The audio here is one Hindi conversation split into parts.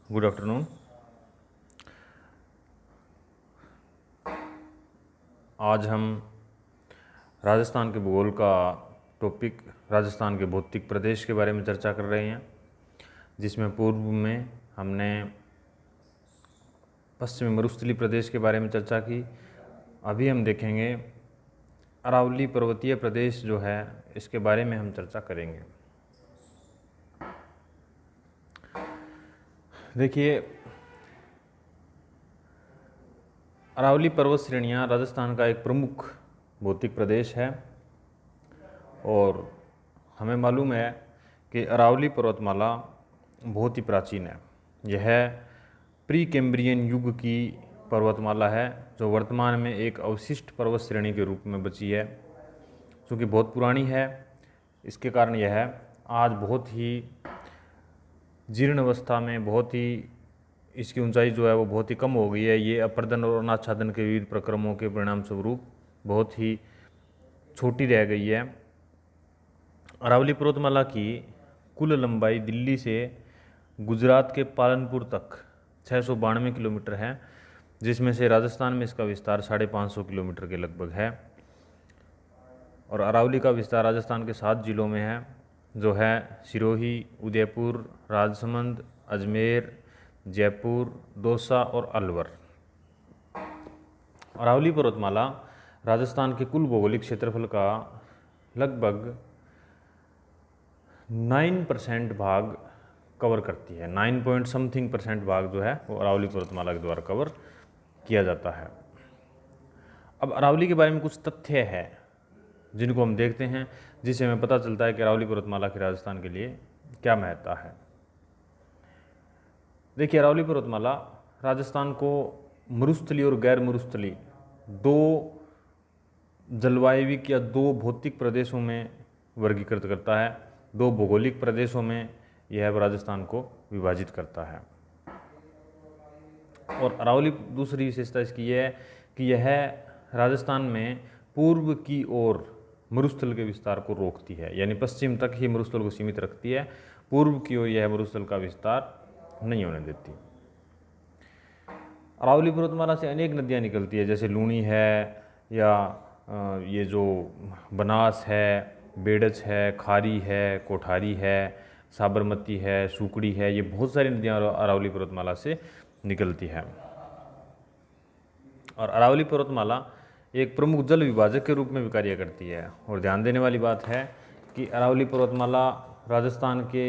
Good afternoon. आज हम राजस्थान के भूगोल का टॉपिक राजस्थान के भौतिक प्रदेश के बारे में चर्चा कर रहे हैं, जिसमें पूर्व में हमने पश्चिमी मरुस्थलीय प्रदेश के बारे में चर्चा की। अभी हम देखेंगे अरावली पर्वतीय प्रदेश जो है, इसके बारे में हम चर्चा करेंगे। देखिए, अरावली पर्वत श्रेणियाँ राजस्थान का एक प्रमुख भौतिक प्रदेश है और हमें मालूम है कि अरावली पर्वतमाला बहुत ही प्राचीन है। यह प्री कैम्ब्रियन युग की पर्वतमाला है जो वर्तमान में एक अवशिष्ट पर्वत श्रेणी के रूप में बची है। चूँकि बहुत पुरानी है, इसके कारण यह आज बहुत ही जीर्ण अवस्था में, बहुत ही इसकी ऊंचाई जो है वो बहुत ही कम हो गई है। ये अपर्दन और अनाच्छादन के विविध प्रक्रमों के परिणाम स्वरूप बहुत ही छोटी रह गई है। अरावली पर्वतमाला की कुल लंबाई दिल्ली से गुजरात के पालनपुर तक 692 किलोमीटर है, जिसमें से राजस्थान में इसका विस्तार 550 किलोमीटर के लगभग है। और अरावली का विस्तार राजस्थान के 7 जिलों में है, जो है सिरोही, उदयपुर, राजसमंद, अजमेर, जयपुर, दौसा और अलवर। अरावली पर्वतमाला राजस्थान के कुल भौगोलिक क्षेत्रफल का लगभग 9% भाग कवर करती है। 9 पॉइंट समथिंग परसेंट भाग जो है वो अरावली पर्वतमाला के द्वारा कवर किया जाता है। अब अरावली के बारे में कुछ तथ्य है जिनको हम देखते हैं, जिससे हमें पता चलता है कि अरावली पर्वतमाला की राजस्थान के लिए क्या महत्ता है। देखिए, अरावली पर्वतमाला राजस्थान को मरुस्थलीय और गैर मरुस्थलीय दो जलवायविक या दो भौतिक प्रदेशों में वर्गीकृत करता है। दो भौगोलिक प्रदेशों में यह राजस्थान को विभाजित करता है। और अरावली दूसरी विशेषता इसकी यह है कि यह राजस्थान में पूर्व की ओर मरुस्थल के विस्तार को रोकती है, यानी पश्चिम तक ही मरुस्थल को सीमित रखती है। पूर्व की ओर यह मरुस्थल का विस्तार नहीं होने देती। अरावली पर्वतमाला से अनेक नदियाँ निकलती है, जैसे लूणी है, या ये जो बनास है, बेड़च है, खारी है, कोठारी है, साबरमती है, सुकड़ी है। ये बहुत सारी नदियाँ अरावली पर्वतमाला से निकलती है। और अरावली पर्वतमाला एक प्रमुख जल विभाजक के रूप में भी कार्य करती है। और ध्यान देने वाली बात है कि अरावली पर्वतमाला राजस्थान के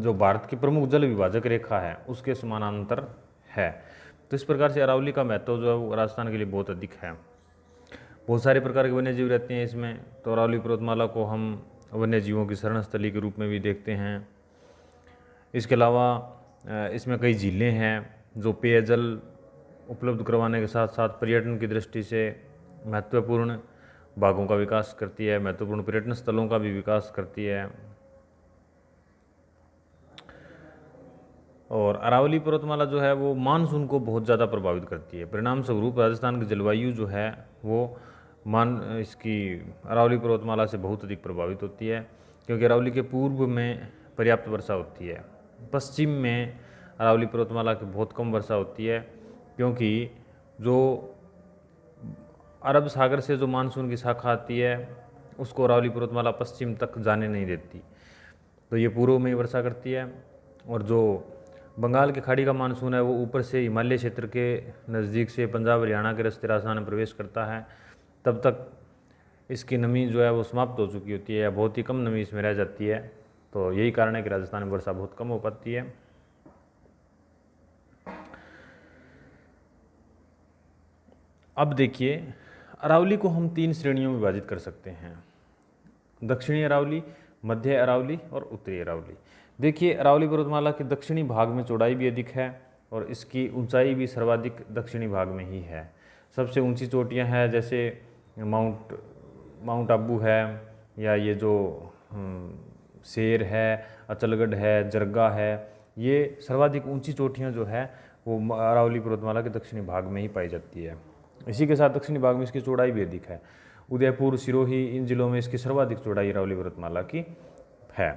जो भारत की प्रमुख जल विभाजक रेखा है उसके समानांतर है। तो इस प्रकार से अरावली का महत्व जो है वो राजस्थान के लिए बहुत अधिक है। बहुत सारे प्रकार के वन्य जीव रहते हैं इसमें। तो अरावली पर्वतमाला को हम वन्य जीवों की शरण स्थली के रूप में भी देखते हैं। इसके अलावा इसमें कई झीलें हैं जो पेयजल उपलब्ध करवाने के साथ साथ पर्यटन की दृष्टि से महत्वपूर्ण भागों का विकास करती है, महत्वपूर्ण पर्यटन स्थलों का भी विकास करती है। और अरावली पर्वतमाला जो है वो मानसून को बहुत ज़्यादा प्रभावित करती है। परिणाम स्वरूप राजस्थान की जलवायु जो है वो इसकी अरावली पर्वतमाला से बहुत अधिक प्रभावित होती है, क्योंकि अरावली के पूर्व में पर्याप्त वर्षा होती है। पश्चिम में अरावली पर्वतमाला की बहुत कम वर्षा होती है, क्योंकि जो अरब सागर से जो मानसून की शाखा आती है उसको अरावली पर्वतमाला पश्चिम तक जाने नहीं देती, तो ये पूर्व में ही वर्षा करती है। और जो बंगाल की खाड़ी का मानसून है वो ऊपर से हिमालय क्षेत्र के नज़दीक से पंजाब हरियाणा के रास्ते राजस्थान में प्रवेश करता है। तब तक इसकी नमी जो है वो समाप्त हो चुकी होती है, या बहुत ही कम नमी इसमें रह जाती है। तो यही कारण है कि राजस्थान में वर्षा बहुत कम हो पाती है। अब देखिए, अरावली को हम 3 श्रेणियों में विभाजित कर सकते हैं: दक्षिणी अरावली, मध्य अरावली और उत्तरी अरावली। देखिए, अरावली पर्वतमाला के दक्षिणी भाग में चौड़ाई भी अधिक है और इसकी ऊंचाई भी सर्वाधिक दक्षिणी भाग में ही है। सबसे ऊंची चोटियां हैं जैसे माउंट आबू है, या ये जो शेर है, अचलगढ़ है, जरगा है। ये सर्वाधिक ऊंची चोटियां जो है वो अरावली पर्वतमाला के दक्षिणी भाग में ही पाई जाती है। इसी के साथ दक्षिणी भाग में इसकी चौड़ाई भी अधिक है। उदयपुर, सिरोही, इन जिलों में इसकी सर्वाधिक चौड़ाई अरावली पर्वतमाला की है।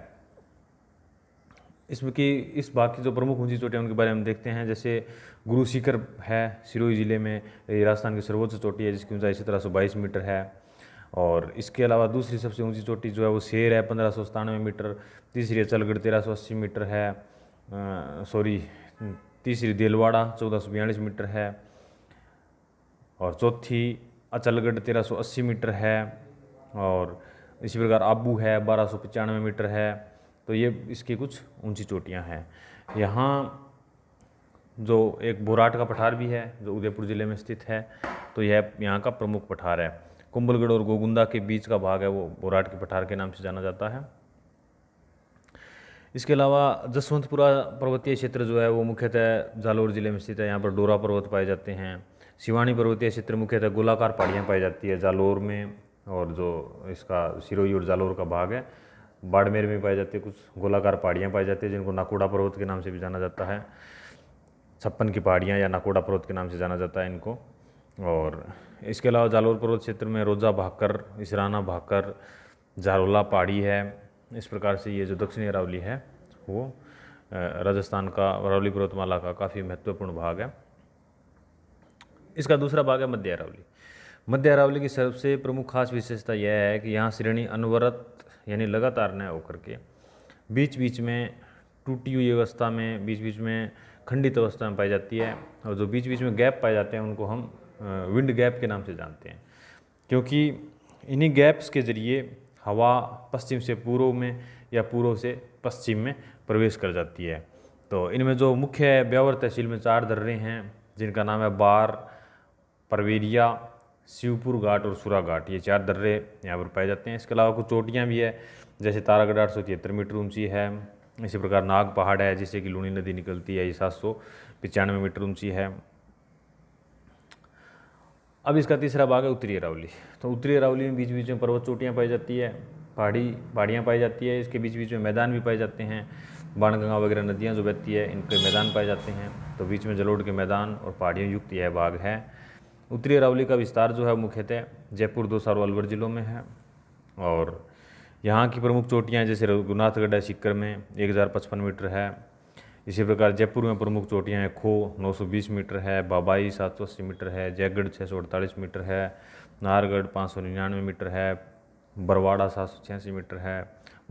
इसमें कि इस भाग की जो प्रमुख ऊंची चोटियाँ उनके बारे में देखते हैं। जैसे गुरु शिखर है सिरोही ज़िले में, ये राजस्थान की सर्वोच्च चोटी है जिसकी ऊंचाई 1722 मीटर है। और इसके अलावा दूसरी सबसे ऊंची चोटी जो है वो शेर है 1597 मीटर। तीसरी अचलगढ़ 1380 मीटर है, तीसरी देलवाड़ा 1442 मीटर है। और चौथी अचलगढ़ 1380 मीटर है। और इसी प्रकार आबू है 1295 मीटर है। तो ये इसकी कुछ ऊंची चोटियां हैं। यहाँ जो एक बोराट का पठार भी है जो उदयपुर ज़िले में स्थित है, तो यह यहाँ का प्रमुख पठार है। कुंभलगढ़ और गोगुंदा के बीच का भाग है वो बोराट के पठार के नाम से जाना जाता है। इसके अलावा जसवंतपुरा पर्वतीय क्षेत्र जो है वो मुख्यतः जालोर ज़िले में स्थित है। यहाँ पर डोरा पर्वत पाए जाते हैं। शिवानी पर्वतीय क्षेत्र मुख्यतः गोलाकार पहाड़ियाँ पाई जाती है जालोर में, और जो इसका सिरोही और जालोर का भाग है बाड़मेर में पाई जाती है। कुछ गोलाकार पहाड़ियाँ पाई जाती है जिनको नाकोड़ा पर्वत के नाम से भी जाना जाता है। 56 की पहाड़ियाँ या नाकोड़ा पर्वत के नाम से जाना जाता है इनको। और इसके अलावा जालोर पर्वत क्षेत्र में रोजा भाकर, इसराना भाकर, जारोला पहाड़ी है। इस प्रकार से ये जो दक्षिणी अरावली है वो राजस्थान का अरावली पर्वतमाला का काफ़ी महत्वपूर्ण भाग है। इसका दूसरा भाग है मध्य अरावली। मध्य अरावली की सबसे प्रमुख खास विशेषता यह है कि यहाँ श्रेणी अनवरत यानी लगातार न होकर के बीच बीच में टूटी हुई अवस्था में, बीच बीच में खंडित अवस्था में पाई जाती है। और जो बीच बीच में गैप पाए जाते हैं उनको हम विंड गैप के नाम से जानते हैं, क्योंकि इन्हीं गैप्स के जरिए हवा पश्चिम से पूर्व में या पूर्व से पश्चिम में प्रवेश कर जाती है। तो इनमें जो मुख्य है ब्यावर तहसील में 4 दर्रे हैं जिनका नाम है बार, परवेरिया, शिवपुर घाट और सुरा घाट। ये 4 दर्रे यहाँ पर पाए जाते हैं। इसके अलावा कुछ चोटियाँ भी है, जैसे तारागढ़ 873 मीटर ऊंची है। इसी प्रकार नाग पहाड़ है जिससे कि लूनी नदी निकलती है, ये 795 मीटर ऊंची है। अब इसका तीसरा भाग है उत्तरी अरावली। तो उत्तरी अरावली में बीच बीच में पर्वत चोटियाँ पाई जाती है, पहाड़ियाँ पाई जाती है। इसके बीच बीच में मैदान भी पाए जाते हैं। बाणगंगा वगैरह नदियाँ जो बहती है इनके मैदान पाए जाते हैं। तो बीच में जलोढ़ के मैदान और पहाड़ियों युक्त यह भाग है। उत्तरी अरावली का विस्तार जो है मुख्यतः जयपुर, दौसा और अलवर जिलों में है। और यहाँ की प्रमुख चोटियाँ जैसे रघुनाथगढ़ है सीकर में 1055 मीटर है। इसी प्रकार जयपुर में प्रमुख चोटियाँ हैं खो 920 मीटर है, बाबाई 780 मीटर है, जयगढ़ 648 मीटर है, नाहरगढ़ 599 मीटर है, बरवाड़ा 786 मीटर है,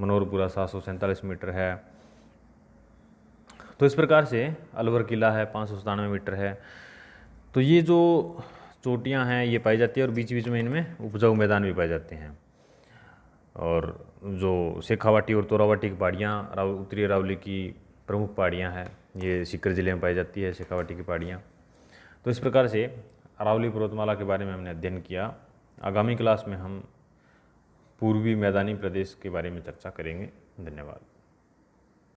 मनोरपुरा 747 मीटर है। तो इस प्रकार से अलवर किला है 597 मीटर है। तो ये जो चोटियाँ हैं ये पाई जाती है और बीच बीच में इनमें उपजाऊ मैदान भी पाए जाते हैं। और जो शेखावाटी और तोरावाटी की पहाड़ियाँ उत्तरी अरावली की प्रमुख पहाड़ियाँ हैं, ये सीकर ज़िले में पाई जाती है शेखावाटी की पहाड़ियाँ। तो इस प्रकार से अरावली पर्वतमाला के बारे में हमने अध्ययन किया। आगामी क्लास में हम पूर्वी मैदानी प्रदेश के बारे में चर्चा करेंगे। धन्यवाद।